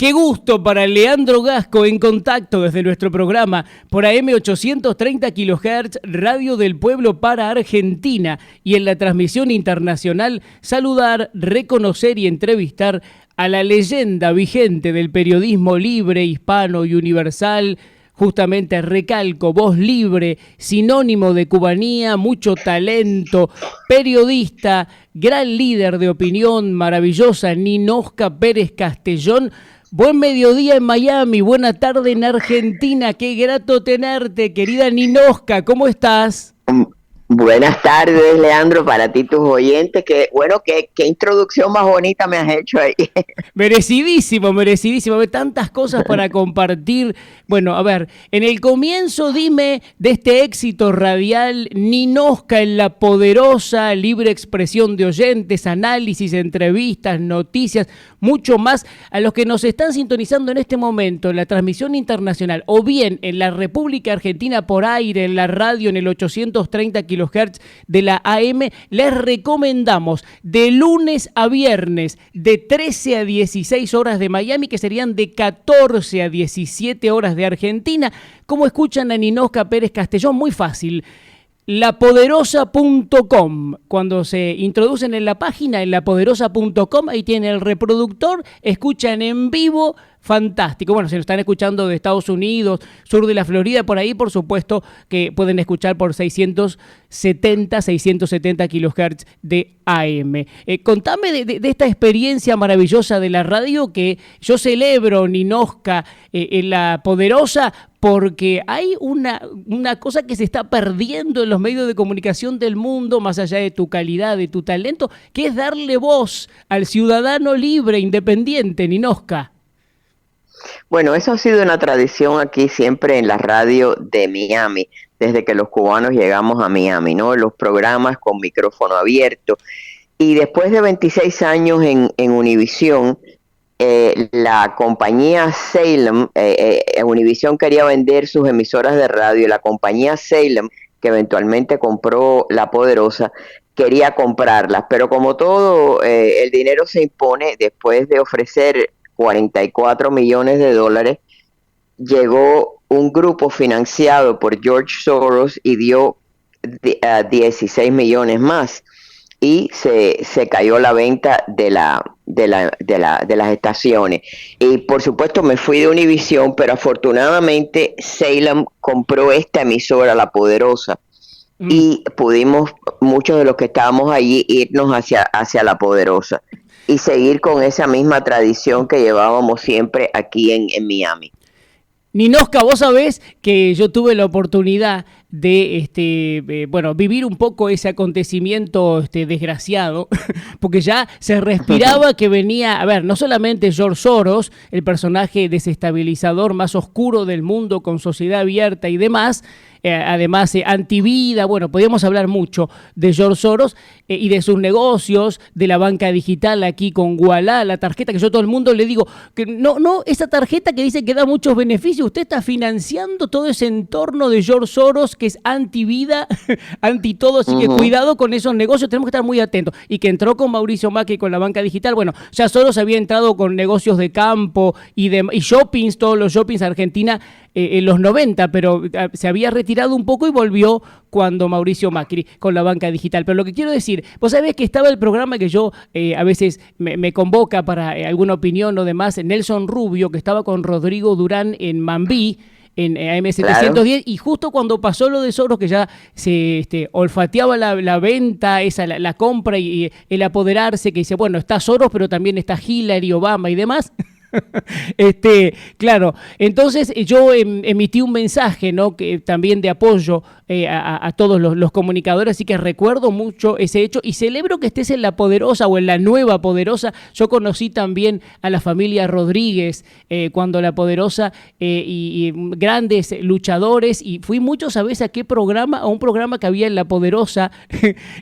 Qué gusto para Leandro Gasco en contacto desde nuestro programa por AM 830 kHz, Radio del Pueblo para Argentina, y en la transmisión internacional saludar, reconocer y entrevistar a la leyenda vigente del periodismo libre, hispano y universal. Justamente recalco, voz libre, sinónimo de cubanía, mucho talento, periodista, gran líder de opinión, maravillosa Ninosca Pérez Castellón. Buen mediodía en Miami, buena tarde en Argentina, qué grato tenerte, querida Ninosca, ¿cómo estás? Buenas tardes, Leandro, para ti, tus oyentes. Qué introducción más bonita me has hecho ahí. Merecidísimo, merecidísimo. Hay tantas cosas para compartir. Bueno, a ver, en el comienzo dime de este éxito radial, Ninosca en la poderosa libre expresión de oyentes, análisis, entrevistas, noticias, mucho más. A los que nos están sintonizando en este momento en la transmisión internacional o bien en la República Argentina por aire, en la radio, en el 830 kHz de la AM, les recomendamos de lunes a viernes de 13 a 16 horas de Miami, que serían de 14 a 17 horas de Argentina. ¿Cómo escuchan a Ninosca Pérez Castellón? Muy fácil. Lapoderosa.com. Cuando se introducen en la página, en lapoderosa.com, ahí tiene el reproductor, escuchan en vivo. Fantástico. Bueno, si lo están escuchando de Estados Unidos, sur de la Florida, por ahí, por supuesto, que pueden escuchar por 670 kHz de AM. Contame de esta experiencia maravillosa de la radio que yo celebro, Ninosca, en La Poderosa, porque hay una cosa que se está perdiendo en los medios de comunicación del mundo, más allá de tu calidad, de tu talento, que es darle voz al ciudadano libre, independiente, Ninosca. Bueno, eso ha sido una tradición aquí siempre en la radio de Miami, desde que los cubanos llegamos a Miami, ¿no? Los programas con micrófono abierto. Y después de 26 años en Univisión, la compañía Salem, Univisión quería vender sus emisoras de radio, y la compañía Salem, que eventualmente compró La Poderosa, quería comprarlas. Pero como todo, el dinero se impone. Después de ofrecer $44 millones, llegó un grupo financiado por George Soros y dio 16 millones más, y se cayó la venta de las estaciones. Y por supuesto me fui de Univisión, pero afortunadamente Salem compró esta emisora, La Poderosa, y pudimos, muchos de los que estábamos allí, irnos hacia La Poderosa y seguir con esa misma tradición que llevábamos siempre aquí en Miami. Ninosca, vos sabés que yo tuve la oportunidad de vivir un poco ese acontecimiento desgraciado, porque ya se respiraba que venía, a ver, no solamente George Soros, el personaje desestabilizador más oscuro del mundo con sociedad abierta y demás, además antivida, bueno, podíamos hablar mucho de George Soros y de sus negocios, de la banca digital aquí con Ualá, la tarjeta que yo a todo el mundo le digo, que no, esa tarjeta que dice que da muchos beneficios, usted está financiando todo ese entorno de George Soros que es antivida, anti todo, así que cuidado con esos negocios, tenemos que estar muy atentos. Y que entró con Mauricio Macri con la banca digital, bueno, ya Soros había entrado con negocios de campo y shoppings, todos los shoppings Argentina en los 90, pero se había retirado un poco y volvió cuando Mauricio Macri con la banca digital. Pero lo que quiero decir, vos sabés que estaba el programa que yo a veces me convoca para alguna opinión o demás, Nelson Rubio, que estaba con Rodrigo Durán en Mambí, en AM710, claro. Y justo cuando pasó lo de Soros, que ya se olfateaba la venta, la compra y el apoderarse, que dice, bueno, está Soros, pero también está Hillary, Obama y demás. Claro, entonces yo emití un mensaje, ¿no? Que también de apoyo a todos los comunicadores, así que recuerdo mucho ese hecho y celebro que estés en La Poderosa o en la Nueva Poderosa. Yo conocí también a la familia Rodríguez cuando La Poderosa y grandes luchadores, y fui mucho, ¿sabes a qué programa? A un programa que había en La Poderosa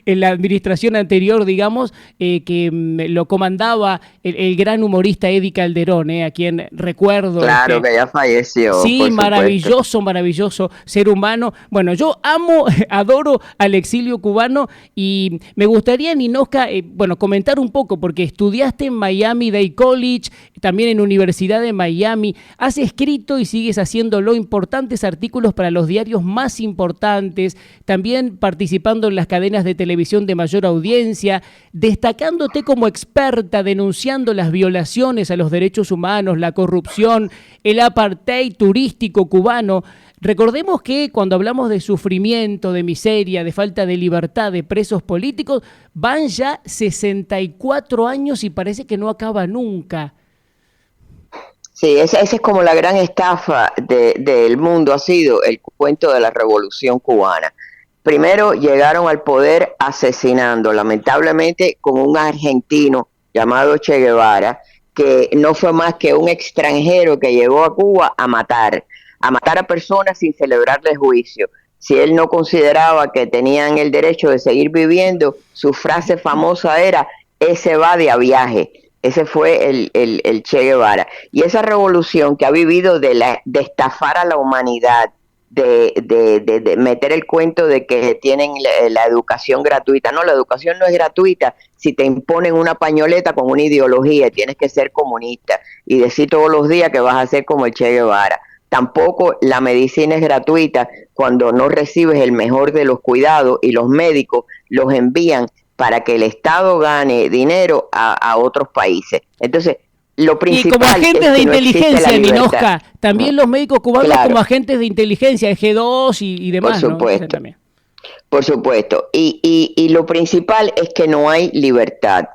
en la administración anterior, digamos, que lo comandaba el gran humorista Eddie Calderón. Concepción, a quien recuerdo. Claro, que ya falleció. Sí, maravilloso, maravilloso ser humano. Bueno, yo amo, adoro al exilio cubano y me gustaría, Ninoshka, bueno, comentar un poco, porque estudiaste en Miami-Dade College, también en Universidad de Miami, has escrito y sigues haciéndolo importantes artículos para los diarios más importantes, también participando en las cadenas de televisión de mayor audiencia, destacándote como experta, denunciando las violaciones a los derechos humanos, la corrupción, el apartheid turístico cubano. Recordemos que cuando hablamos de sufrimiento, de miseria, de falta de libertad, de presos políticos, van ya 64 años y parece que no acaba nunca. Sí, esa es como la gran estafa del mundo, ha sido el cuento de la Revolución Cubana. Primero llegaron al poder asesinando, lamentablemente, con un argentino llamado Che Guevara, que no fue más que un extranjero que llegó a Cuba a matar a personas sin celebrarles juicio. Si él no consideraba que tenían el derecho de seguir viviendo, su frase famosa era: ese va de a viaje. Ese fue el Che Guevara. Y esa revolución que ha vivido de estafar a la humanidad, de meter el cuento de que tienen la educación gratuita. No, la educación no es gratuita si te imponen una pañoleta con una ideología, tienes que ser comunista y decir todos los días que vas a ser como el Che Guevara. Tampoco la medicina es gratuita cuando no recibes el mejor de los cuidados y los médicos los envían para que el Estado gane dinero a otros países. Entonces, lo principal, y como agentes es que de inteligencia, no Ninoshka, también los médicos cubanos, claro, como agentes de inteligencia, el G2 y demás, por supuesto, ¿no? Por supuesto. Y lo principal es que no hay libertad.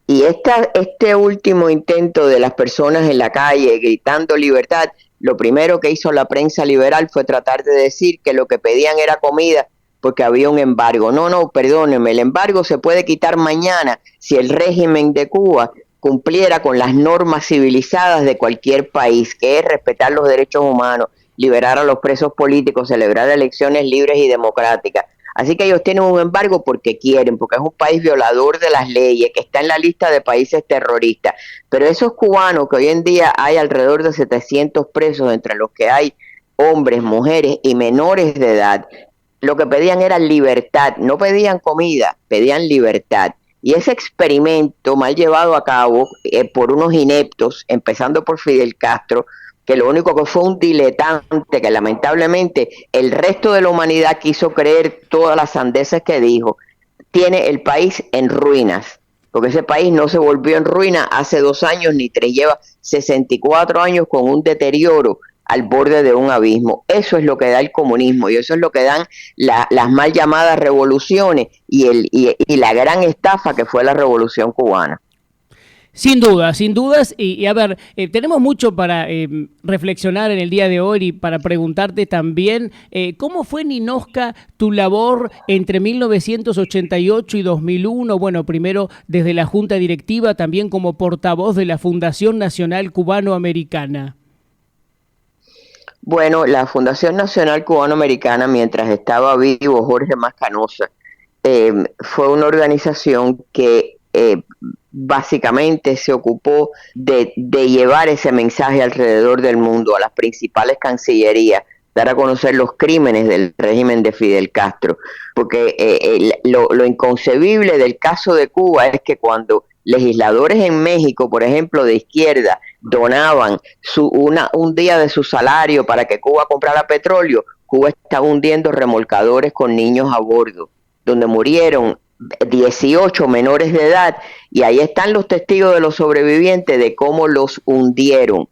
Y este último intento de las personas en la calle gritando libertad, lo primero que hizo la prensa liberal fue tratar de decir que lo que pedían era comida porque había un embargo. No, perdónenme, el embargo se puede quitar mañana si el régimen de Cuba cumpliera con las normas civilizadas de cualquier país, que es respetar los derechos humanos, liberar a los presos políticos, celebrar elecciones libres y democráticas. Así que ellos tienen un embargo porque quieren, porque es un país violador de las leyes, que está en la lista de países terroristas. Pero esos cubanos, que hoy en día hay alrededor de 700 presos, entre los que hay hombres, mujeres y menores de edad, lo que pedían era libertad, no pedían comida, pedían libertad. Y ese experimento mal llevado a cabo por unos ineptos, empezando por Fidel Castro, que lo único que fue un diletante, que lamentablemente el resto de la humanidad quiso creer todas las sandeces que dijo, tiene el país en ruinas, porque ese país no se volvió en ruina hace 2 años ni 3, lleva 64 años con un deterioro al borde de un abismo. Eso es lo que da el comunismo y eso es lo que dan las mal llamadas revoluciones y la gran estafa que fue la Revolución Cubana. Sin dudas, y a ver, tenemos mucho para reflexionar en el día de hoy y para preguntarte también, ¿cómo fue, Ninoshka, tu labor entre 1988 y 2001? Bueno, primero desde la Junta Directiva, también como portavoz de la Fundación Nacional Cubano-Americana. Bueno, la Fundación Nacional Cubano-Americana, mientras estaba vivo Jorge Mascanosa, fue una organización que básicamente se ocupó de llevar ese mensaje alrededor del mundo, a las principales cancillerías, dar a conocer los crímenes del régimen de Fidel Castro, porque lo inconcebible del caso de Cuba es que cuando legisladores en México, por ejemplo, de izquierda, donaban un día de su salario para que Cuba comprara petróleo, Cuba estaba hundiendo remolcadores con niños a bordo, donde murieron 18 menores de edad, y ahí están los testigos de los sobrevivientes de cómo los hundieron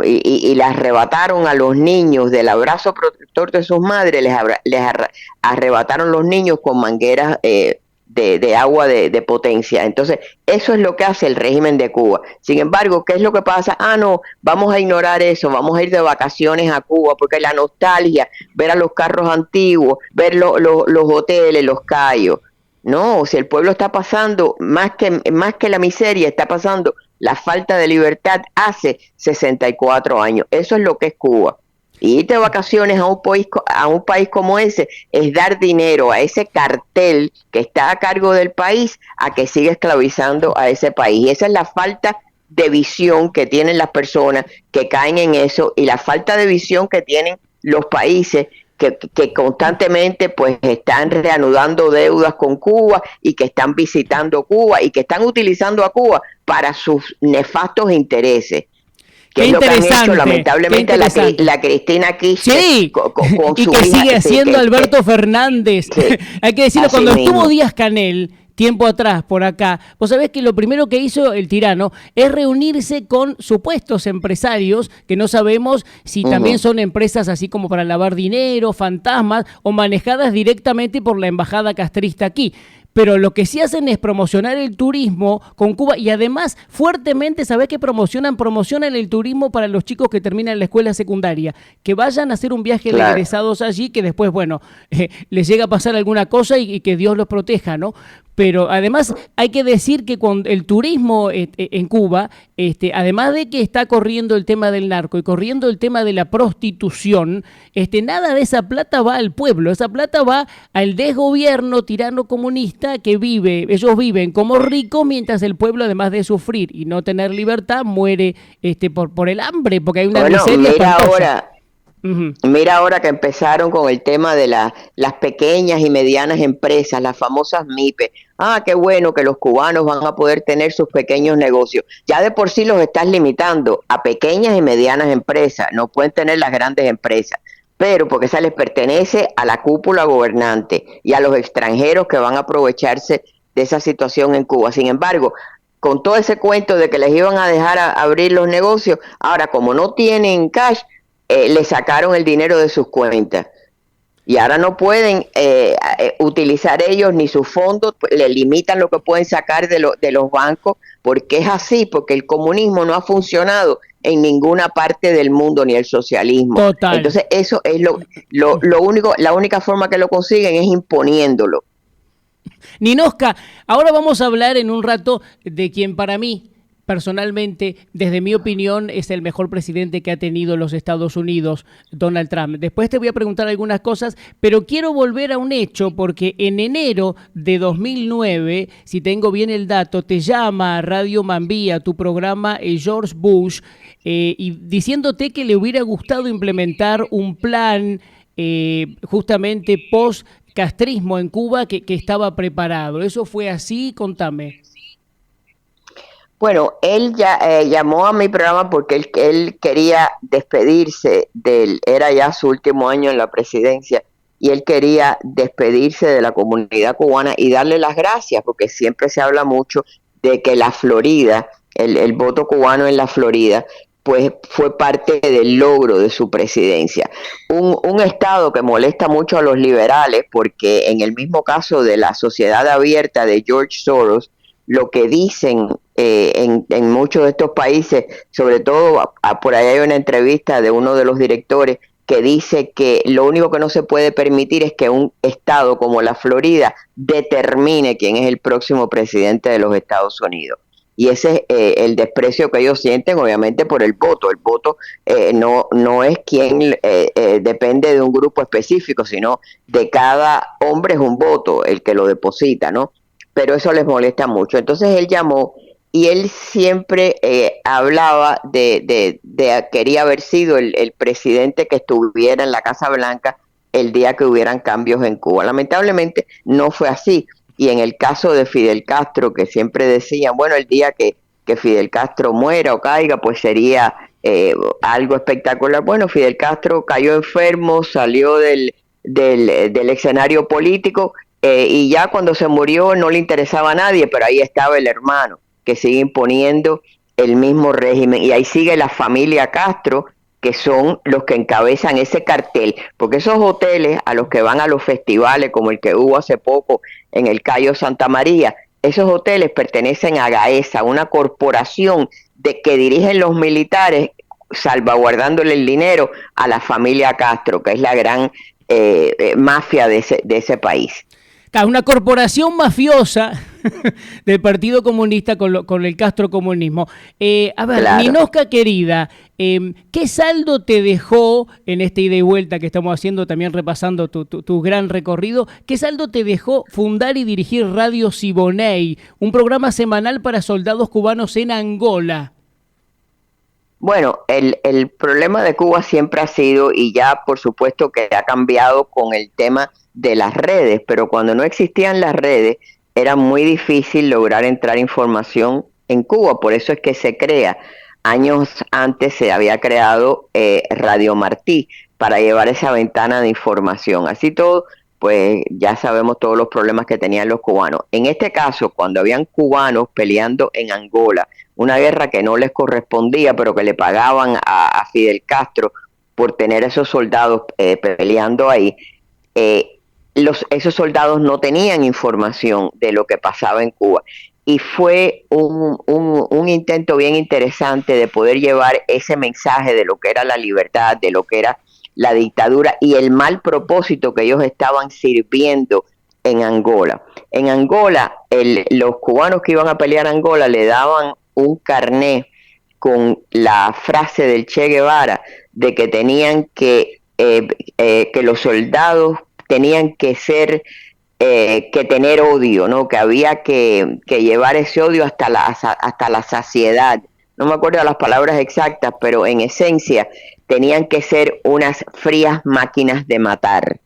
y les arrebataron a los niños del abrazo protector de sus madres, les arrebataron los niños con mangueras de agua de potencia. Entonces, eso es lo que hace el régimen de Cuba. Sin embargo, ¿qué es lo que pasa? No, vamos a ignorar eso, vamos a ir de vacaciones a Cuba, porque la nostalgia, ver a los carros antiguos, ver los hoteles, los cayos. No, si el pueblo está pasando, más que la miseria, está pasando la falta de libertad hace 64 años. Eso es lo que es Cuba. Y irte de vacaciones a un país como ese es dar dinero a ese cartel que está a cargo del país a que siga esclavizando a ese país. Y esa es la falta de visión que tienen las personas que caen en eso y la falta de visión que tienen los países que constantemente pues están reanudando deudas con Cuba y que están visitando Cuba y que están utilizando a Cuba para sus nefastos intereses. Que es lo que han hecho lamentablemente la Cristina Kirchner sí, con y que sigue haciendo Alberto Fernández. Sí, hay que decirlo, cuando estuvo Díaz-Canel tiempo atrás por acá, vos sabés que lo primero que hizo el tirano es reunirse con supuestos empresarios que no sabemos si también son empresas así como para lavar dinero, fantasmas o manejadas directamente por la embajada castrista aquí. Pero lo que sí hacen es promocionar el turismo con Cuba y además fuertemente, ¿sabés qué promocionan? Promocionan el turismo para los chicos que terminan la escuela secundaria, que vayan a hacer un viaje de egresados allí, que después, bueno, les llega a pasar alguna cosa y que Dios los proteja, ¿no? Pero además hay que decir que con el turismo en Cuba, además de que está corriendo el tema del narco y corriendo el tema de la prostitución, nada de esa plata va al pueblo, esa plata va al desgobierno tirano comunista que ellos viven como ricos mientras el pueblo, además de sufrir y no tener libertad, muere por el hambre, porque hay una miseria espantosa. Mira ahora que empezaron con el tema de las pequeñas y medianas empresas, las famosas MIPE. Qué bueno que los cubanos van a poder tener sus pequeños negocios. Ya de por sí los estás limitando a pequeñas y medianas empresas, no pueden tener las grandes empresas, pero porque esa les pertenece a la cúpula gobernante y a los extranjeros que van a aprovecharse de esa situación en Cuba. Sin embargo, con todo ese cuento de que les iban a dejar abrir los negocios, ahora como no tienen cash, le sacaron el dinero de sus cuentas y ahora no pueden utilizar ellos ni sus fondos, le limitan lo que pueden sacar de los bancos, porque es así, porque el comunismo no ha funcionado en ninguna parte del mundo, ni el socialismo. Total. Entonces eso es lo único, la única forma que lo consiguen es imponiéndolo. Ninosca, ahora vamos a hablar en un rato de quien para mí, personalmente, desde mi opinión, es el mejor presidente que ha tenido los Estados Unidos, Donald Trump. Después te voy a preguntar algunas cosas, pero quiero volver a un hecho, porque en enero de 2009, si tengo bien el dato, te llama a Radio Mambí, a tu programa George Bush, y diciéndote que le hubiera gustado implementar un plan justamente post-castrismo en Cuba que estaba preparado. ¿Eso fue así? Contame. Bueno, él ya llamó a mi programa porque él quería despedirse era ya su último año en la presidencia, y él quería despedirse de la comunidad cubana y darle las gracias, porque siempre se habla mucho de que la Florida, el voto cubano en la Florida, pues fue parte del logro de su presidencia. Un estado que molesta mucho a los liberales, porque en el mismo caso de la sociedad abierta de George Soros, lo que dicen en muchos de estos países, sobre todo por ahí hay una entrevista de uno de los directores que dice que lo único que no se puede permitir es que un estado como la Florida determine quién es el próximo presidente de los Estados Unidos. Y ese es el desprecio que ellos sienten, obviamente, por el voto. El voto no es quien depende de un grupo específico, sino de cada hombre es un voto el que lo deposita, ¿no? Pero eso les molesta mucho. Entonces él llamó y él siempre hablaba quería haber sido el presidente que estuviera en la Casa Blanca el día que hubieran cambios en Cuba. Lamentablemente no fue así. Y en el caso de Fidel Castro, que siempre decían, bueno, el día que Fidel Castro muera o caiga, pues sería algo espectacular. Bueno, Fidel Castro cayó enfermo, salió del escenario político, y ya cuando se murió no le interesaba a nadie, pero ahí estaba el hermano, que sigue imponiendo el mismo régimen. Y ahí sigue la familia Castro, que son los que encabezan ese cartel, porque esos hoteles a los que van a los festivales, como el que hubo hace poco en el Cayo Santa María, esos hoteles pertenecen a Gaesa, una corporación que dirigen los militares, salvaguardándole el dinero a la familia Castro, que es la gran mafia de ese país. Una corporación mafiosa del Partido Comunista con el castrocomunismo. A ver, claro. Ninosca querida, ¿qué saldo te dejó en esta ida y vuelta que estamos haciendo, también repasando tu gran recorrido? ¿Qué saldo te dejó fundar y dirigir Radio Siboney, un programa semanal para soldados cubanos en Angola? Bueno, el problema de Cuba siempre ha sido, y ya por supuesto que ha cambiado con el tema de las redes, pero cuando no existían las redes era muy difícil lograr entrar información en Cuba, por eso es que se crea. Años antes se había creado Radio Martí para llevar esa ventana de información. Así todo, pues ya sabemos todos los problemas que tenían los cubanos. En este caso, cuando habían cubanos peleando en Angola, una guerra que no les correspondía, pero que le pagaban a Fidel Castro por tener esos soldados peleando ahí, esos soldados no tenían información de lo que pasaba en Cuba. Y fue un intento bien interesante de poder llevar ese mensaje de lo que era la libertad, de lo que era la dictadura y el mal propósito que ellos estaban sirviendo en Angola. En Angola, los cubanos que iban a pelear a Angola le daban un carné con la frase del Che Guevara de que tenían que los soldados tenían que ser, que tener odio, ¿no? Que había que llevar ese odio hasta la saciedad. No me acuerdo las palabras exactas, pero en esencia tenían que ser unas frías máquinas de matar.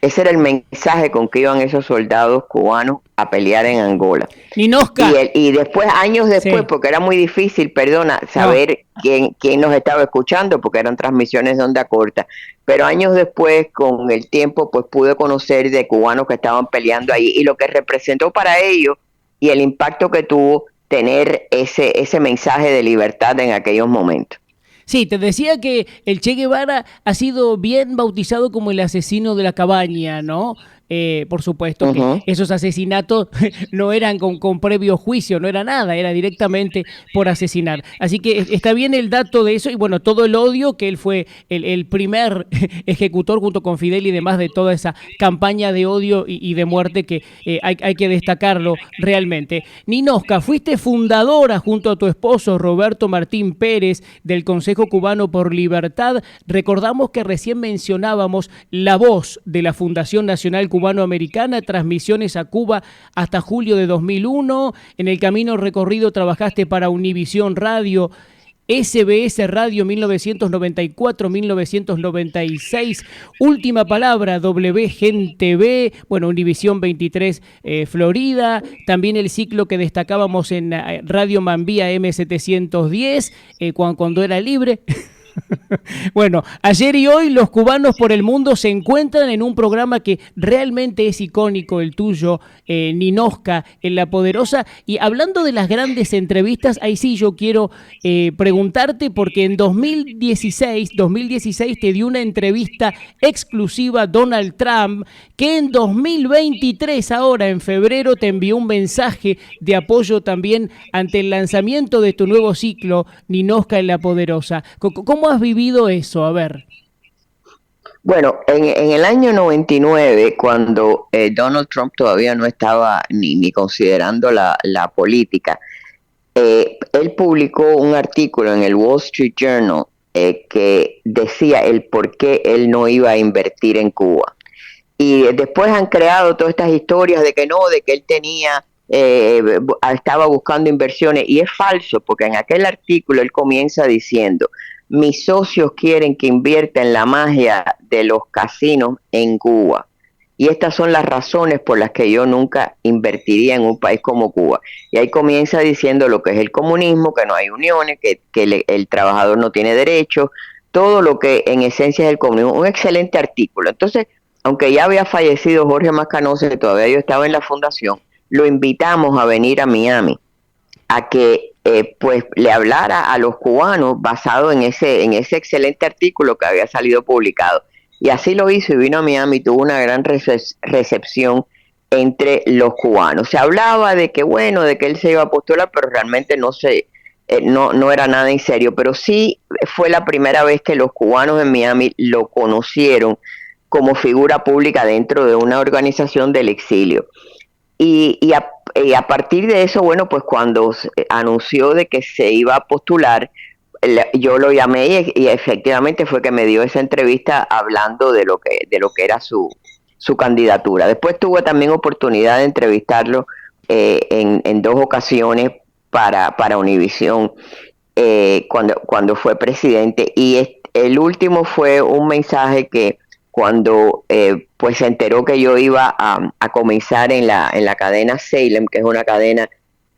Ese era el mensaje con que iban esos soldados cubanos a pelear en Angola. Ninosca. Y después, años después, Sí. porque era muy difícil, perdona, saber quién nos estaba escuchando, porque eran transmisiones de onda corta. Pero años después, con el tiempo, pues pude conocer de cubanos que estaban peleando ahí y lo que representó para ellos y el impacto que tuvo tener ese mensaje de libertad en aquellos momentos. Sí, te decía que el Che Guevara ha sido bien bautizado como el asesino de la cabaña, ¿no? Por supuesto que Ujú. esos asesinatos no eran con previo juicio, no era nada, era directamente por asesinar. Así que está bien el dato de eso y bueno, todo el odio que él fue el primer ejecutor junto con Fidel y demás de toda esa campaña de odio y de muerte que hay que destacarlo realmente. Ninosca, fuiste fundadora junto a tu esposo Roberto Martín Pérez del Consejo Cubano por Libertad. Recordamos que recién mencionábamos la voz de la Fundación Nacional Cubano-Americana, transmisiones a Cuba hasta julio de 2001. En el camino recorrido trabajaste para Univisión Radio, SBS Radio 1994-1996, Última Palabra, WGen TV, bueno, Univisión 23 Florida, también el ciclo que destacábamos en Radio Mambía M710, cuando era libre. Bueno, ayer y hoy los cubanos por el mundo se encuentran en un programa que realmente es icónico, el tuyo, Ninosca, en La Poderosa. Y hablando de las grandes entrevistas, ahí sí yo quiero preguntarte, porque en 2016 te dio una entrevista exclusiva Donald Trump, que en 2023, ahora en febrero, te envió un mensaje de apoyo también ante el lanzamiento de tu nuevo ciclo, Ninosca en La Poderosa. ¿Cómo has vivido eso? A ver. Bueno, en el año 99, cuando Donald Trump todavía no estaba ni considerando la política, él publicó un artículo en el Wall Street Journal que decía el por qué él no iba a invertir en Cuba. Y después han creado todas estas historias de que no, de que él tenía, estaba buscando inversiones, y es falso, porque en aquel artículo él comienza diciendo: mis socios quieren que invierta en la magia de los casinos en Cuba. Y estas son las razones por las que yo nunca invertiría en un país como Cuba. Y ahí comienza diciendo lo que es el comunismo, que no hay uniones, que el trabajador no tiene derechos, todo lo que en esencia es el comunismo. Un excelente artículo. Entonces, aunque ya había fallecido Jorge Mascanosa, que todavía yo estaba en la fundación, lo invitamos a venir a Miami a que pues le hablara a los cubanos basado en ese excelente artículo que había salido publicado. Y así lo hizo y vino a Miami y tuvo una gran recepción entre los cubanos. Se hablaba de que, bueno, de que él se iba a postular, pero realmente no era nada en serio. Pero sí fue la primera vez que los cubanos en Miami lo conocieron como figura pública dentro de una organización del exilio. Y a partir de eso, bueno, pues cuando anunció de que se iba a postular, yo lo llamé y efectivamente fue que me dio esa entrevista hablando de lo que era su candidatura. Después tuve también oportunidad de entrevistarlo en dos ocasiones para Univisión. cuando fue presidente. Y el último fue un mensaje que cuando pues se enteró que yo iba a comenzar en la cadena Salem, que es una cadena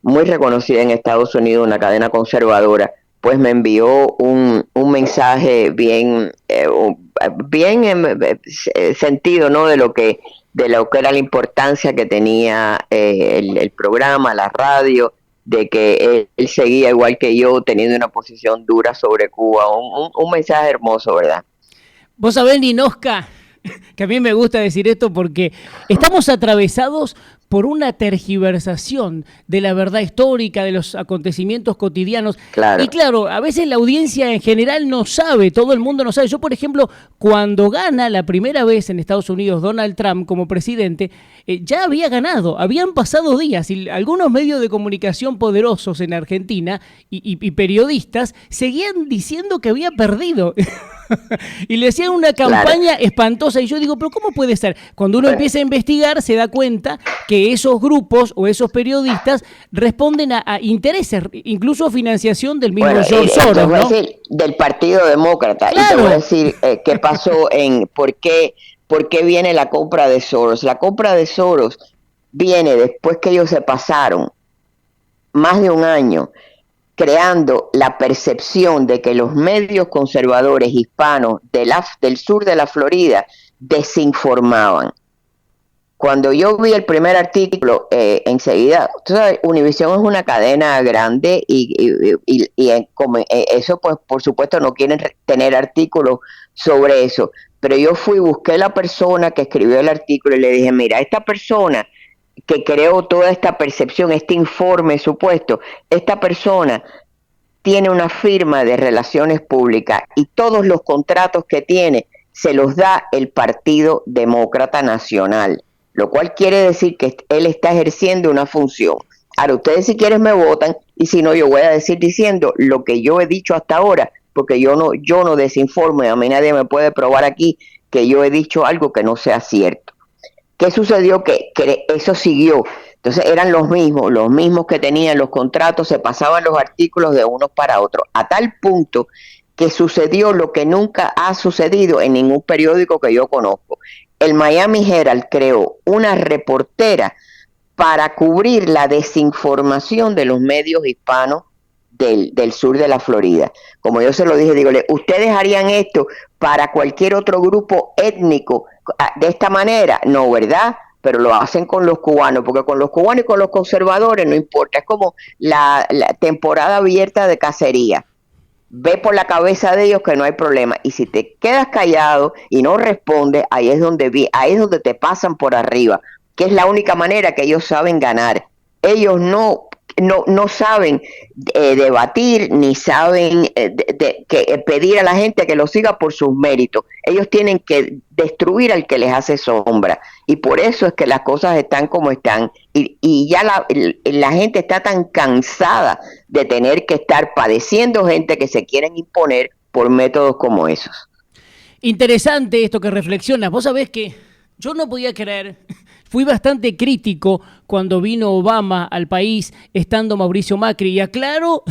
muy reconocida en Estados Unidos, una cadena conservadora, pues me envió un mensaje bien sentido, ¿no? de lo que era la importancia que tenía el programa, la radio, de que él seguía igual que yo, teniendo una posición dura sobre Cuba. Un mensaje hermoso, ¿verdad? Vos sabés, Ninosca, que a mí me gusta decir esto porque estamos atravesados por una tergiversación de la verdad histórica, de los acontecimientos cotidianos. Claro. Y claro, a veces la audiencia en general no sabe, todo el mundo no sabe. Yo, por ejemplo, cuando gana la primera vez en Estados Unidos Donald Trump como presidente, ya había ganado, habían pasado días y algunos medios de comunicación poderosos en Argentina y periodistas seguían diciendo que había perdido. Y le hacían una campaña espantosa y yo digo, pero ¿cómo puede ser? Cuando uno empieza a investigar se da cuenta que esos grupos o esos periodistas responden a intereses, incluso financiación del mismo George Soros, ¿no? Decir, del Partido Demócrata. Claro. Y te voy a decir qué pasó por qué viene la compra de Soros. La compra de Soros viene después que ellos se pasaron más de un año creando la percepción de que los medios conservadores hispanos del sur de la Florida desinformaban. Cuando yo vi el primer artículo, enseguida, tú sabes, Univisión es una cadena grande y eso, pues, por supuesto, no quieren tener artículos sobre eso. Pero yo busqué la persona que escribió el artículo y le dije, mira, esta persona que creó toda esta percepción, este informe supuesto, esta persona tiene una firma de relaciones públicas y todos los contratos que tiene se los da el Partido Demócrata Nacional, lo cual quiere decir que él está ejerciendo una función. Ahora, ustedes si quieren me votan y si no, yo voy a decir diciendo lo que yo he dicho hasta ahora, porque yo no desinformo y a mí nadie me puede probar aquí que yo he dicho algo que no sea cierto. ¿Qué sucedió? Que eso siguió. Entonces eran los mismos que tenían los contratos, se pasaban los artículos de unos para otros, a tal punto que sucedió lo que nunca ha sucedido en ningún periódico que yo conozco. El Miami Herald creó una reportera para cubrir la desinformación de los medios hispanos del sur de la Florida. Como yo se lo dije, dígole, ¿ustedes harían esto para cualquier otro grupo étnico de esta manera? No, ¿verdad? Pero lo hacen con los cubanos, porque con los cubanos y con los conservadores no importa, es como la temporada abierta de cacería. Ve por la cabeza de ellos que no hay problema, y si te quedas callado y no respondes, ahí es donde te pasan por arriba, que es la única manera que ellos saben ganar. Ellos no saben debatir, ni saben pedir a la gente que lo siga por sus méritos. Ellos tienen que destruir al que les hace sombra. Y por eso es que las cosas están como están. Y ya la gente está tan cansada de tener que estar padeciendo gente que se quieren imponer por métodos como esos. Interesante esto que reflexionas. Vos sabés que yo no podía creer, fui bastante crítico cuando vino Obama al país, estando Mauricio Macri, y aclaro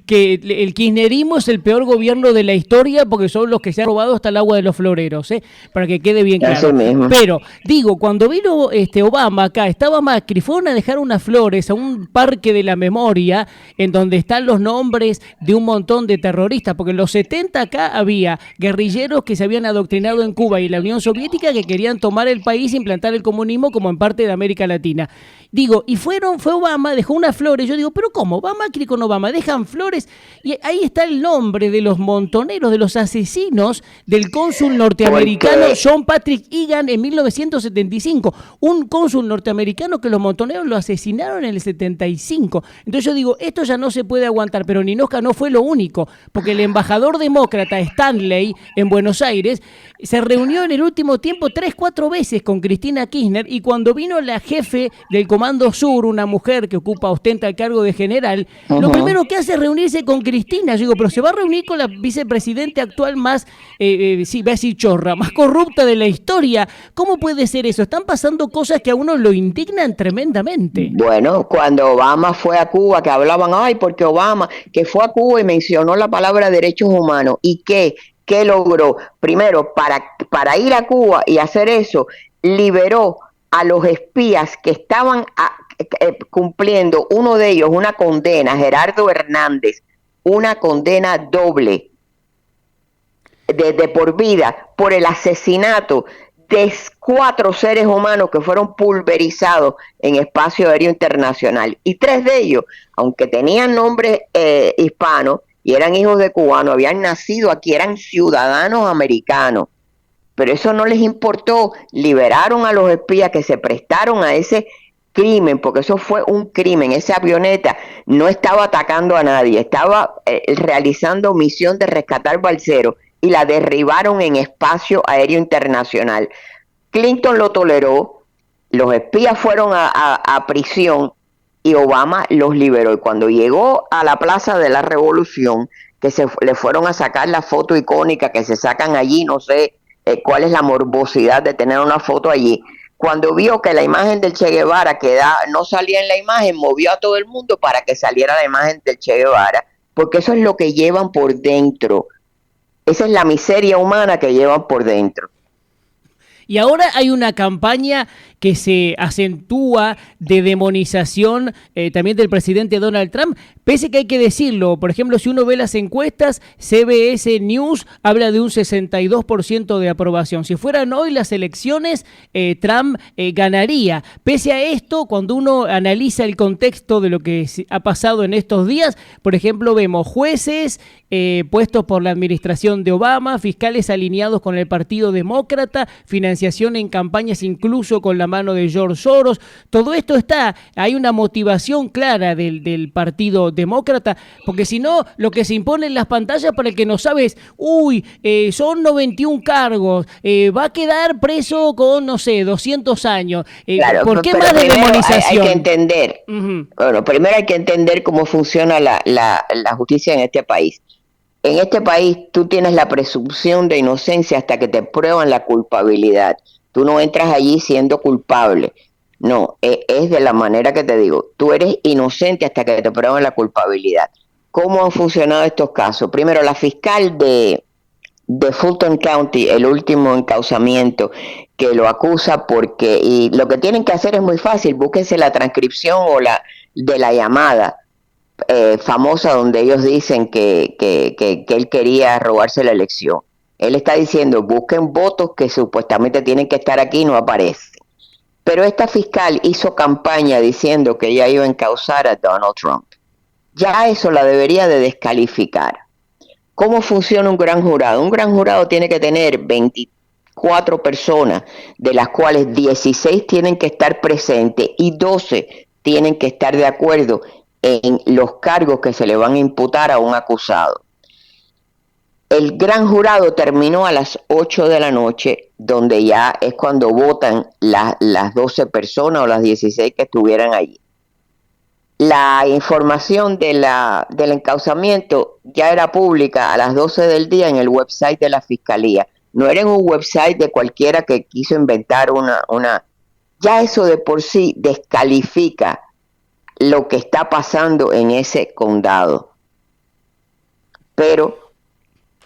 que el kirchnerismo es el peor gobierno de la historia porque son los que se han robado hasta el agua de los floreros, para que quede bien claro. Pero, digo, cuando vino Obama acá, estaba Macri, fueron a dejar unas flores a un parque de la memoria en donde están los nombres de un montón de terroristas, porque en los 70 acá había guerrilleros que se habían adoctrinado en Cuba y la Unión Soviética que querían tomar el país e implantar el comunismo como en parte de América Latina. Digo, y fue Obama, dejó unas flores. Yo digo, ¿pero cómo? ¿Va Macri con Obama? ¿Dejan flores? Y ahí está el nombre de los montoneros, de los asesinos del cónsul norteamericano John Patrick Egan en 1975. Un cónsul norteamericano que los montoneros lo asesinaron en el 75. Entonces yo digo, esto ya no se puede aguantar, pero Ninosca no fue lo único, porque el embajador demócrata Stanley en Buenos Aires se reunió en el último tiempo 3-4 veces con Cristina Kirchner y cuando cuando vino la jefe del Comando Sur, una mujer que ostenta el cargo de general, lo primero que hace es reunirse con Cristina. Yo digo, pero se va a reunir con la vicepresidenta actual más, sí, voy a decir chorra, más corrupta de la historia. ¿Cómo puede ser eso? Están pasando cosas que a uno lo indignan tremendamente. Bueno, cuando Obama fue a Cuba, que hablaban, ay, porque Obama, que fue a Cuba y mencionó la palabra derechos humanos, ¿y qué? ¿Qué logró? Primero, para ir a Cuba y hacer eso, liberó a los espías que estaban cumpliendo, uno de ellos, una condena, Gerardo Hernández, una condena doble de por vida por el asesinato de 4 seres humanos que fueron pulverizados en espacio aéreo internacional. Y 3 de ellos, aunque tenían nombres hispanos y eran hijos de cubanos, habían nacido aquí, eran ciudadanos americanos. Pero eso no les importó, liberaron a los espías que se prestaron a ese crimen, porque eso fue un crimen. Esa avioneta no estaba atacando a nadie, estaba realizando misión de rescatar balseros y la derribaron en espacio aéreo internacional. Clinton lo toleró, los espías fueron a prisión y Obama los liberó. Y cuando llegó a la Plaza de la Revolución, que le fueron a sacar la foto icónica que se sacan allí, no sé cuál es la morbosidad de tener una foto allí. Cuando vio que la imagen del Che Guevara no salía en la imagen, movió a todo el mundo para que saliera la imagen del Che Guevara, porque eso es lo que llevan por dentro. Esa es la miseria humana que llevan por dentro. Y ahora hay una campaña que se acentúa de demonización también del presidente Donald Trump, pese que hay que decirlo. Por ejemplo, si uno ve las encuestas, CBS News habla de un 62% de aprobación. Si fueran hoy las elecciones, Trump ganaría. Pese a esto, cuando uno analiza el contexto de lo que ha pasado en estos días, por ejemplo, vemos jueces puestos por la administración de Obama, fiscales alineados con el Partido Demócrata, financiación en campañas incluso con la mano de George Soros. Todo esto hay una motivación clara del Partido Demócrata, porque si no, lo que se impone en las pantallas para el que no sabe es, son 91 cargos, va a quedar preso con, no sé, 200 años. Claro, ¿Por qué más de demonización? Hay que entender, bueno, primero hay que entender cómo funciona la justicia en este país. En este país tú tienes la presunción de inocencia hasta que te prueban la culpabilidad. Tú no entras allí siendo culpable. No, es de la manera que te digo. Tú eres inocente hasta que te prueban la culpabilidad. ¿Cómo han funcionado estos casos? Primero, la fiscal de Fulton County, el último encausamiento, que lo acusa y lo que tienen que hacer es muy fácil. Búsquense la transcripción de la llamada famosa donde ellos dicen que él quería robarse la elección. Él está diciendo, busquen votos que supuestamente tienen que estar aquí y no aparecen. Pero esta fiscal hizo campaña diciendo que ella iba a encausar a Donald Trump. Ya eso la debería de descalificar. ¿Cómo funciona un gran jurado? Un gran jurado tiene que tener 24 personas, de las cuales 16 tienen que estar presentes y 12 tienen que estar de acuerdo en los cargos que se le van a imputar a un acusado. El gran jurado terminó a las 8 de la noche, donde ya es cuando votan las 12 personas o las 16 que estuvieran allí. La información del encausamiento ya era pública a las 12 del día en el website de la Fiscalía. No era en un website de cualquiera que quiso inventar una. Ya eso de por sí descalifica lo que está pasando en ese condado. Pero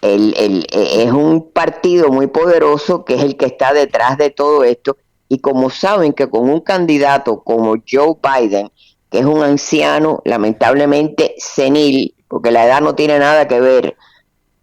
es un partido muy poderoso que es el que está detrás de todo esto, y como saben que con un candidato como Joe Biden, que es un anciano lamentablemente senil, porque la edad no tiene nada que ver,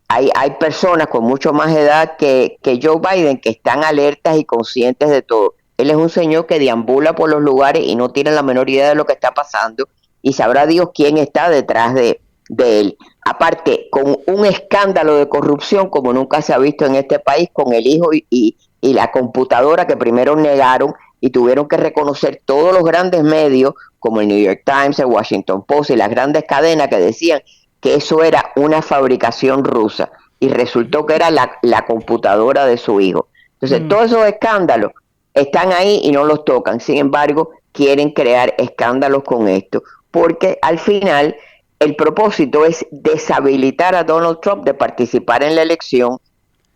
hay personas con mucho más edad que Joe Biden que están alertas y conscientes de todo. Él es un señor que deambula por los lugares y no tiene la menor idea de lo que está pasando, y sabrá Dios quién está detrás de él. Aparte, con un escándalo de corrupción como nunca se ha visto en este país, con el hijo y la computadora que primero negaron y tuvieron que reconocer todos los grandes medios, como el New York Times, el Washington Post y las grandes cadenas que decían que eso era una fabricación rusa, y resultó que era la computadora de su hijo. Entonces, todos esos escándalos están ahí y no los tocan. Sin embargo, quieren crear escándalos con esto, porque al final el propósito es deshabilitar a Donald Trump de participar en la elección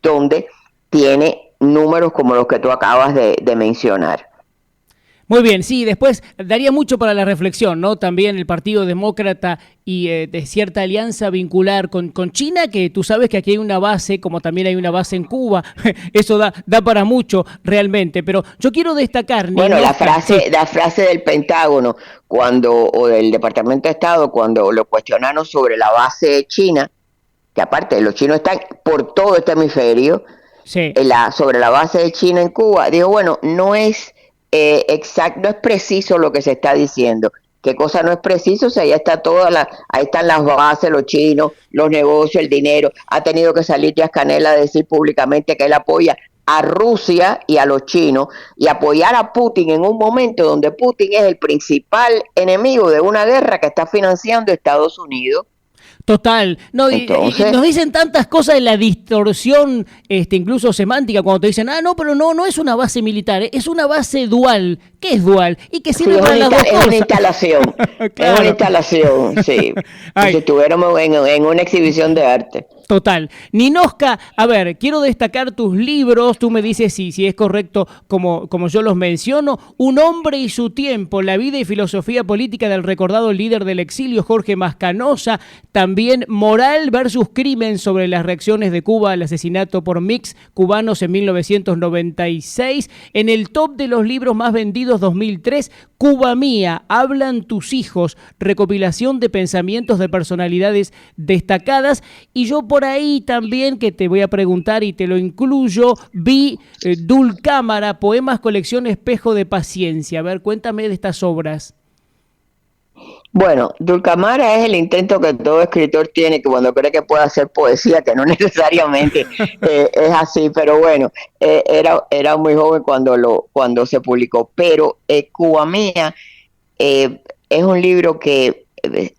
donde tiene números como los que tú acabas de mencionar. Muy bien, sí, después daría mucho para la reflexión, ¿no? También el Partido Demócrata y de cierta alianza vincular con China, que tú sabes que aquí hay una base, como también hay una base en Cuba, eso da para mucho realmente, pero yo quiero destacar... Bueno, Sí. la frase del Pentágono o del Departamento de Estado, cuando lo cuestionaron sobre la base china, que aparte los chinos están por todo este hemisferio, Sí. sobre la base de China en Cuba, digo, bueno, no es exacto, no es preciso lo que se está diciendo. ¿Qué cosa no es preciso? O sea, ahí está ahí están las bases, los chinos, los negocios, el dinero. Ha tenido que salir Díaz Canel a decir públicamente que él apoya a Rusia y a los chinos y apoyar a Putin en un momento donde Putin es el principal enemigo de una guerra que está financiando Estados Unidos. Total. No, y Entonces, nos dicen tantas cosas de la distorsión, incluso semántica, cuando te dicen, no, pero no es una base militar, es una base dual. ¿Qué es dual? Y que sí, sirve para las dos es una cosas. instalación, es una Claro. instalación, sí, como si Ay, estuviéramos en una exhibición de arte. total. Ninoska, a ver, quiero destacar tus libros, tú me dices si es correcto como yo los menciono. Un hombre y su tiempo, la vida y filosofía política del recordado líder del exilio Jorge Mascanosa. También Moral versus Crimen sobre las reacciones de Cuba al asesinato por mix cubanos en 1996. En el top de los libros más vendidos 2003, Cuba Mía, hablan tus hijos, recopilación de pensamientos de personalidades destacadas. Y yo por ahí también, que te voy a preguntar y te lo incluyo, vi Dulcámara, poemas colección Espejo de Paciencia. A ver, cuéntame de estas obras. Bueno, Dulcamara es el intento que todo escritor tiene que cuando cree que puede hacer poesía, que no necesariamente es así, pero bueno, era muy joven cuando se publicó. Pero Cuba Mía es un libro que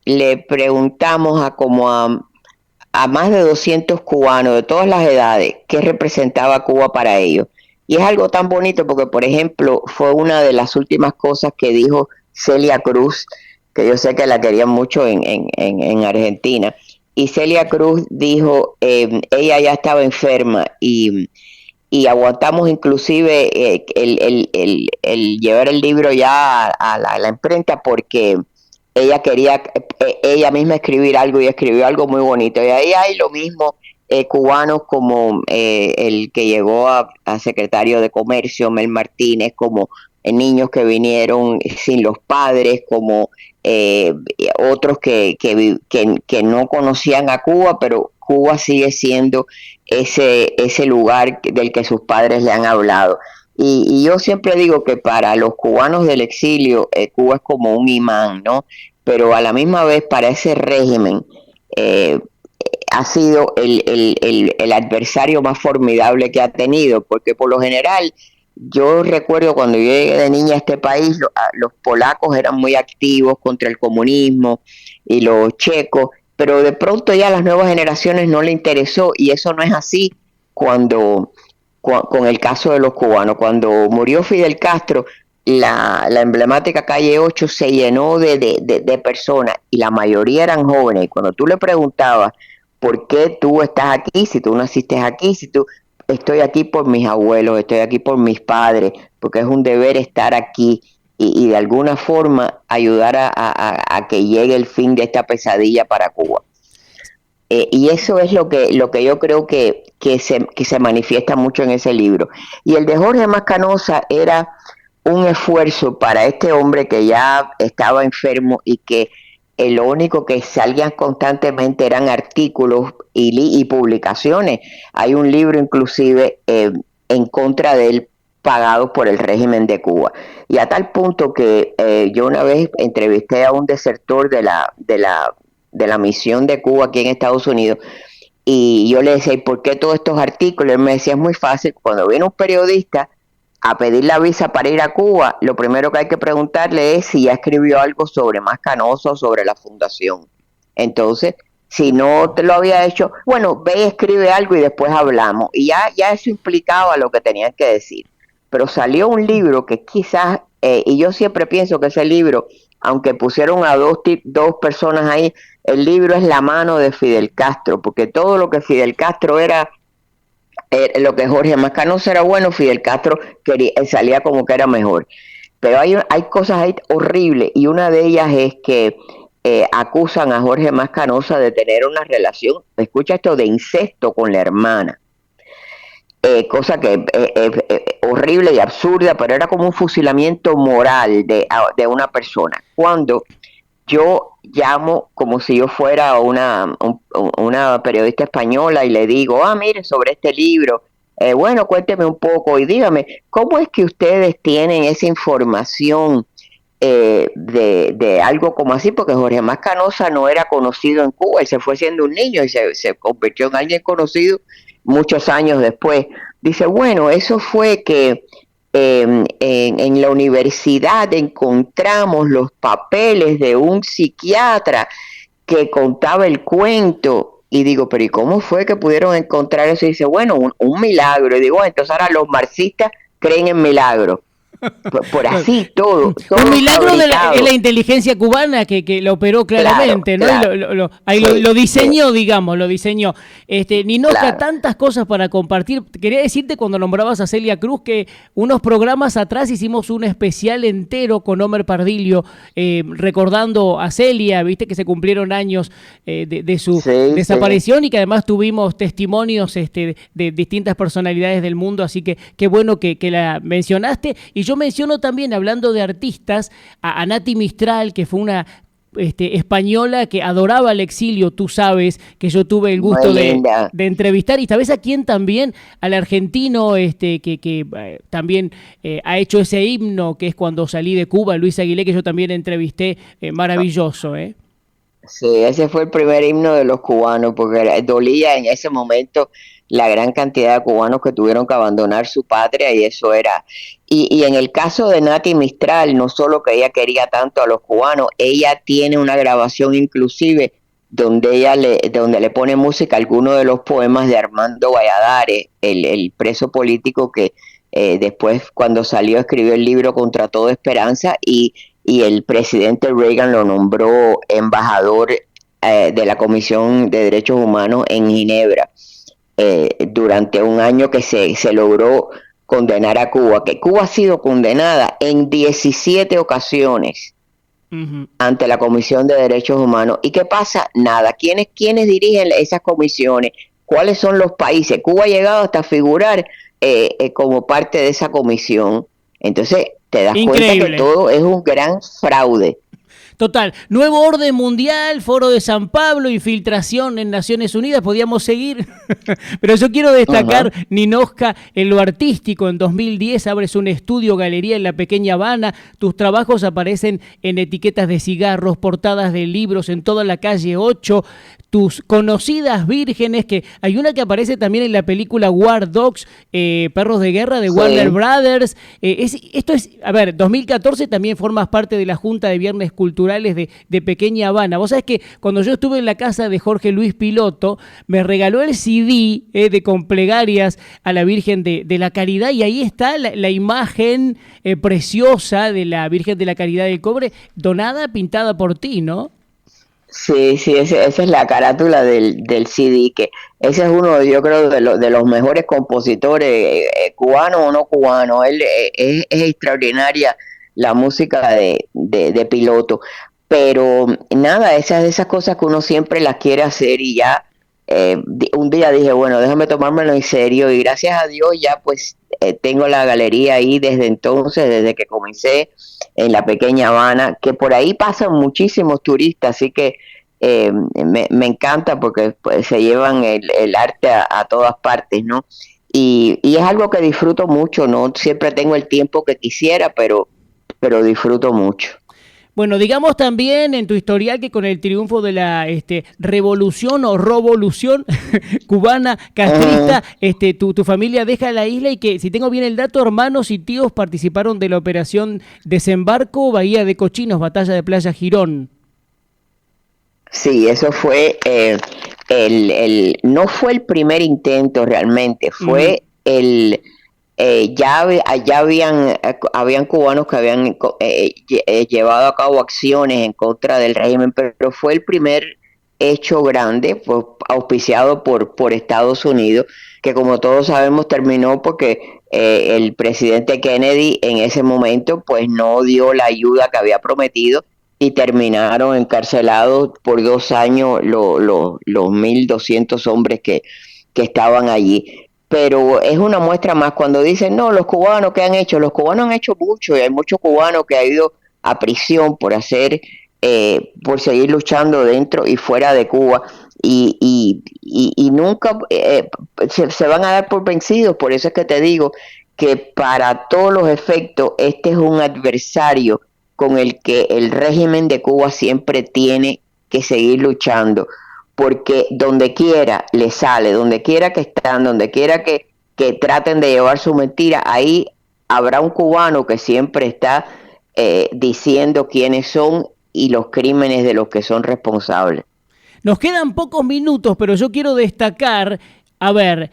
le preguntamos a más de 200 cubanos de todas las edades qué representaba Cuba para ellos. Y es algo tan bonito porque, por ejemplo, fue una de las últimas cosas que dijo Celia Cruz, que yo sé que la querían mucho en Argentina. Y Celia Cruz dijo, ella ya estaba enferma y aguantamos inclusive el llevar el libro ya a la imprenta porque ella quería ella misma escribir algo y escribió algo muy bonito. Y ahí hay lo mismo cubanos como el que llegó a secretario de Comercio, Mel Martínez, como niños que vinieron sin los padres, como eh, otros que no conocían a Cuba, pero Cuba sigue siendo ese lugar del que sus padres le han hablado. Y yo siempre digo que para los cubanos del exilio, Cuba es como un imán, ¿no? Pero a la misma vez para ese régimen eh, ha sido el adversario más formidable que ha tenido, porque por lo general yo recuerdo cuando yo llegué de niña a este país, los polacos eran muy activos contra el comunismo y los checos, pero de pronto ya a las nuevas generaciones no le interesó y eso no es así cuando con el caso de los cubanos. Cuando murió Fidel Castro, la emblemática calle 8 se llenó de personas y la mayoría eran jóvenes. Y cuando tú le preguntabas por qué tú estás aquí, si tú naciste aquí, si tú estoy aquí por mis abuelos, estoy aquí por mis padres, porque es un deber estar aquí y de alguna forma ayudar a que llegue el fin de esta pesadilla para Cuba. Y eso es lo que yo creo que se manifiesta mucho en ese libro. Y el de Jorge Mascanosa era un esfuerzo para este hombre que ya estaba enfermo y que lo único que salían constantemente eran artículos y publicaciones. Hay un libro inclusive en contra de él pagados por el régimen de Cuba. Y a tal punto que yo una vez entrevisté a un desertor de la misión de Cuba aquí en Estados Unidos y yo le decía, ¿y por qué todos estos artículos? Él me decía, es muy fácil, cuando viene un periodista a pedir la visa para ir a Cuba, lo primero que hay que preguntarle es si ya escribió algo sobre Mascanoso, sobre la fundación. Entonces, si no te lo había hecho, bueno, ve y escribe algo y después hablamos. Y ya eso implicaba lo que tenían que decir. pero salió un libro que quizás, y yo siempre pienso que ese libro, aunque pusieron a dos personas ahí, el libro es la mano de Fidel Castro, porque todo lo que Fidel Castro era, lo que Jorge Mascanosa era bueno, Fidel Castro salía como que era mejor. Pero hay cosas ahí horribles, y una de ellas es que acusan a Jorge Mascanosa de tener una relación, escucha esto, de incesto con la hermana. Cosa que horrible y absurda, pero era como un fusilamiento moral de una persona. Cuando yo llamo como si yo fuera una periodista española y le digo, mire, sobre este libro, bueno, cuénteme un poco y dígame, ¿cómo es que ustedes tienen esa información de algo como así? Porque Jorge Mascanosa no era conocido en Cuba, él se fue siendo un niño y se convirtió en alguien conocido muchos años después. Dice, bueno, eso fue que en la universidad encontramos los papeles de un psiquiatra que contaba el cuento. Y digo, pero ¿y cómo fue que pudieron encontrar eso? Y dice, bueno, un milagro. Y digo, entonces ahora los marxistas creen en milagros. Por así, todo un milagro de la inteligencia cubana que lo operó claramente, claro, ¿no? Claro. Y lo diseñó, digamos, lo diseñó. Ninoshka, claro, tantas cosas para compartir. Quería decirte, cuando nombrabas a Celia Cruz, que unos programas atrás hicimos un especial entero con Homer Pardillo, recordando a Celia, viste que se cumplieron años de su desaparición, y que además tuvimos testimonios de distintas personalidades del mundo, así que qué bueno que la mencionaste. Y yo menciono también, hablando de artistas, a Nati Mistral, que fue una española que adoraba el exilio. Tú sabes que yo tuve el gusto de entrevistar, y sabes a quién también, al argentino que también ha hecho ese himno, que es Cuando salí de Cuba, Luis Aguilé, que yo también entrevisté, maravilloso, ¿eh? Sí, ese fue el primer himno de los cubanos, porque dolía en ese momento la gran cantidad de cubanos que tuvieron que abandonar su patria, y eso era. Y en el caso de Nati Mistral, no solo que ella quería tanto a los cubanos, ella tiene una grabación inclusive donde le pone música a algunos de los poemas de Armando Valladares, el preso político que después, cuando salió, escribió el libro Contra toda esperanza, y el presidente Reagan lo nombró embajador de la Comisión de Derechos Humanos en Ginebra durante un año que se logró condenar a Cuba, que Cuba ha sido condenada en 17 ocasiones ante la Comisión de Derechos Humanos. ¿Y qué pasa? Nada. ¿Quiénes dirigen esas comisiones? ¿Cuáles son los países? Cuba ha llegado hasta figurar como parte de esa comisión. Entonces te das cuenta que todo es un gran fraude. Total, nuevo orden mundial, Foro de San Pablo, infiltración en Naciones Unidas, podíamos seguir, pero yo quiero destacar, Ninoshka, en lo artístico. En 2010 abres un estudio galería en la Pequeña Habana, tus trabajos aparecen en etiquetas de cigarros, portadas de libros en toda la calle 8, tus conocidas vírgenes, que hay una que aparece también en la película War Dogs, Perros de Guerra, de Warner Brothers. Esto es, a ver, 2014 también formas parte de la Junta de Viernes Culturales de Pequeña Habana. Vos sabés que cuando yo estuve en la casa de Jorge Luis Piloto, me regaló el CD de Complegarias a la Virgen de la Caridad, y ahí está la imagen preciosa de la Virgen de la Caridad del Cobre, donada, pintada por ti, ¿no? Sí, esa es la carátula del CD, que ese es uno, yo creo, de los mejores compositores, cubanos o no cubanos. Él es extraordinaria la música de Piloto, pero nada, esas cosas que uno siempre las quiere hacer, y ya un día dije, bueno, déjame tomármelo en serio, y gracias a Dios ya pues tengo la galería ahí desde entonces, desde que comencé en la Pequeña Habana, que por ahí pasan muchísimos turistas, así que me encanta, porque pues, se llevan el arte a todas partes, ¿no? Y es algo que disfruto mucho, no siempre tengo el tiempo que quisiera, pero disfruto mucho. Bueno, digamos también en tu historial que con el triunfo de la revolución o revolución cubana castrista, tu familia deja la isla, y que, si tengo bien el dato, hermanos y tíos participaron de la operación Desembarco, Bahía de Cochinos, Batalla de Playa Girón. Sí, eso fue no fue el primer intento realmente, fue ya habían cubanos que habían llevado a cabo acciones en contra del régimen, pero fue el primer hecho grande, pues, auspiciado por Estados Unidos, que como todos sabemos terminó porque el presidente Kennedy en ese momento pues no dio la ayuda que había prometido y terminaron encarcelados por 2 años los 1.200 hombres que estaban allí. Pero es una muestra más cuando dicen, no, los cubanos, ¿qué han hecho? Los cubanos han hecho mucho y hay muchos cubanos que han ido a prisión por seguir luchando dentro y fuera de Cuba y nunca se van a dar por vencidos. Por eso es que te digo que para todos los efectos este es un adversario con el que el régimen de Cuba siempre tiene que seguir luchando, porque donde quiera le sale, donde quiera que están, donde quiera que traten de llevar su mentira, ahí habrá un cubano que siempre está diciendo quiénes son y los crímenes de los que son responsables. Nos quedan pocos minutos, pero yo quiero destacar, a ver,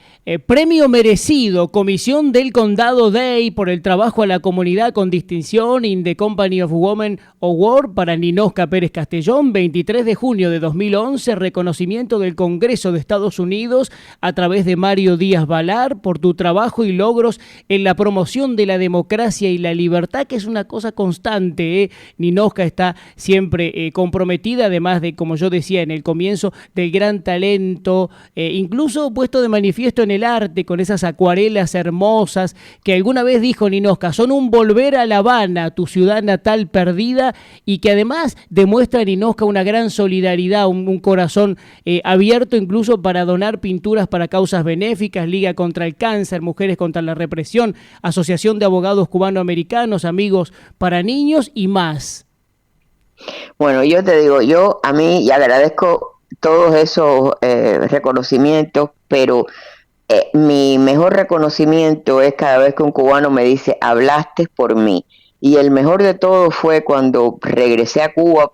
premio merecido, Comisión del Condado Day por el trabajo a la comunidad con distinción in the Company of Women Award para Ninosca Pérez Castellón, 23 de junio de 2011, reconocimiento del Congreso de Estados Unidos a través de Mario Díaz Balar por tu trabajo y logros en la promoción de la democracia y la libertad, que es una cosa constante, ¿eh? Ninosca está siempre comprometida, además de, como yo decía en el comienzo, del gran talento, incluso puesto de manifiesto en el arte con esas acuarelas hermosas que alguna vez dijo Ninosca, son un volver a La Habana, tu ciudad natal perdida, y que además demuestra Ninosca una gran solidaridad, un corazón abierto incluso para donar pinturas para causas benéficas, Liga contra el Cáncer, Mujeres contra la Represión, Asociación de Abogados Cubanoamericanos, Amigos para Niños y más. Bueno, yo te digo, a mí y agradezco todos esos reconocimientos, pero mi mejor reconocimiento es cada vez que un cubano me dice, hablaste por mí. Y el mejor de todo fue cuando regresé a Cuba,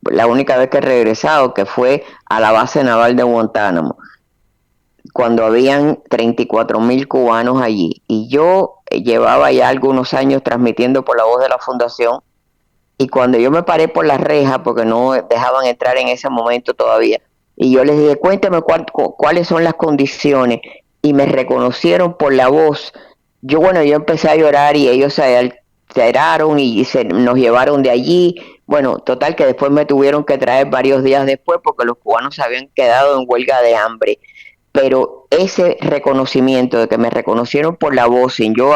la única vez que he regresado, que fue a la base naval de Guantánamo, cuando habían 34,000 cubanos allí. Y yo llevaba ya algunos años transmitiendo por la voz de la fundación, y cuando yo me paré por la reja, porque no dejaban entrar en ese momento todavía, y yo les dije, cuéntame cuáles son las condiciones, y me reconocieron por la voz. Yo empecé a llorar y ellos se alteraron y nos llevaron de allí. Bueno, total que después me tuvieron que traer varios días después porque los cubanos se habían quedado en huelga de hambre. Pero ese reconocimiento de que me reconocieron por la voz, sin yo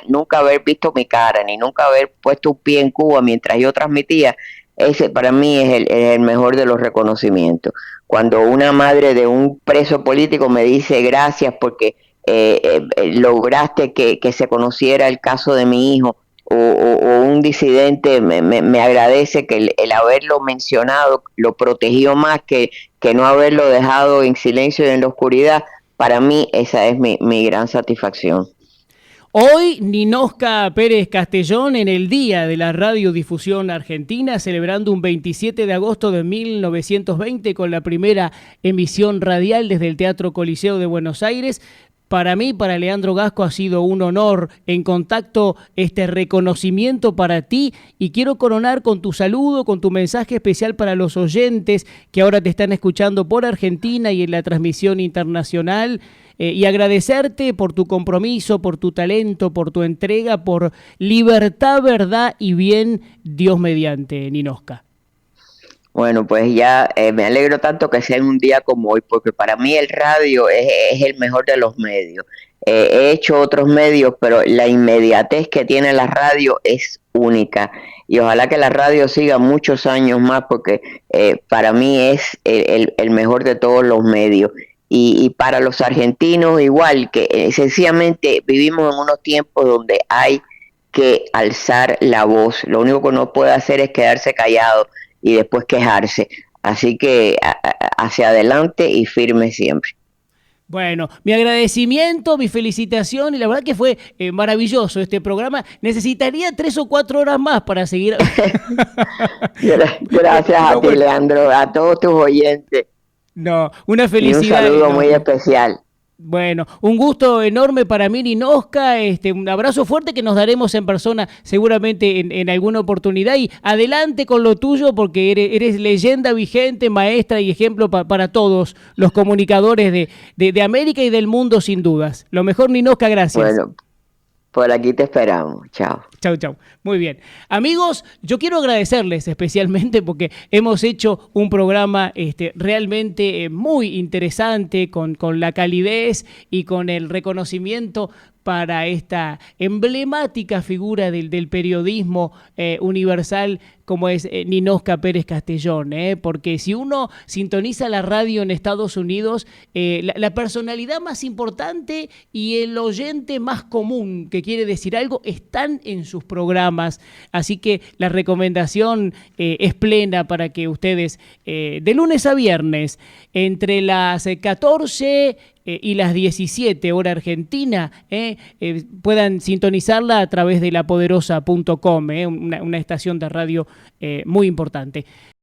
nunca haber visto mi cara, ni nunca haber puesto un pie en Cuba mientras yo transmitía, ese para mí es el mejor de los reconocimientos. Cuando una madre de un preso político me dice gracias porque lograste que se conociera el caso de mi hijo, o un disidente me agradece que el haberlo mencionado lo protegió más que no haberlo dejado en silencio y en la oscuridad. Para mí esa es mi gran satisfacción. Hoy Ninosca Pérez Castellón en el Día de la Radiodifusión Argentina, celebrando un 27 de agosto de 1920 con la primera emisión radial desde el Teatro Coliseo de Buenos Aires. Para mí, para Leandro Gasco, ha sido un honor en contacto este reconocimiento para ti, y quiero coronar con tu saludo, con tu mensaje especial para los oyentes que ahora te están escuchando por Argentina y en la transmisión internacional, y agradecerte por tu compromiso, por tu talento, por tu entrega, por libertad, verdad y bien, Dios mediante, Ninosca. Bueno, pues ya me alegro tanto que sea en un día como hoy, porque para mí el radio es el mejor de los medios. He hecho otros medios, pero la inmediatez que tiene la radio es única. Y ojalá que la radio siga muchos años más, porque para mí es el mejor de todos los medios. Y para los argentinos igual, que sencillamente vivimos en unos tiempos donde hay que alzar la voz. Lo único que no puede hacer es quedarse callado y después quejarse. Así que hacia adelante y firme siempre. Bueno, mi agradecimiento, mi felicitación, y la verdad que fue maravilloso este programa. Necesitaría 3 o 4 horas más para seguir. Gracias a ti, Leandro, a todos tus oyentes. No, una felicidad. Y un saludo muy especial. Bueno, un gusto enorme para mí, Ninoska. Un abrazo fuerte que nos daremos en persona seguramente en alguna oportunidad. Y adelante con lo tuyo porque eres leyenda vigente, maestra y ejemplo para todos los comunicadores de América y del mundo sin dudas. Lo mejor, Ninoska, gracias. Bueno, por aquí te esperamos. Chao. Chau, chau. Muy bien. Amigos, yo quiero agradecerles especialmente porque hemos hecho un programa realmente muy interesante con la calidez y con el reconocimiento para esta emblemática figura del periodismo universal como es Ninoska Pérez Castellón, porque si uno sintoniza la radio en Estados Unidos, la personalidad más importante y el oyente más común que quiere decir algo están en sus programas, así que la recomendación es plena para que ustedes de lunes a viernes entre las 14 y las 17 hora argentina puedan sintonizarla a través de lapoderosa.com, una estación de radio muy importante.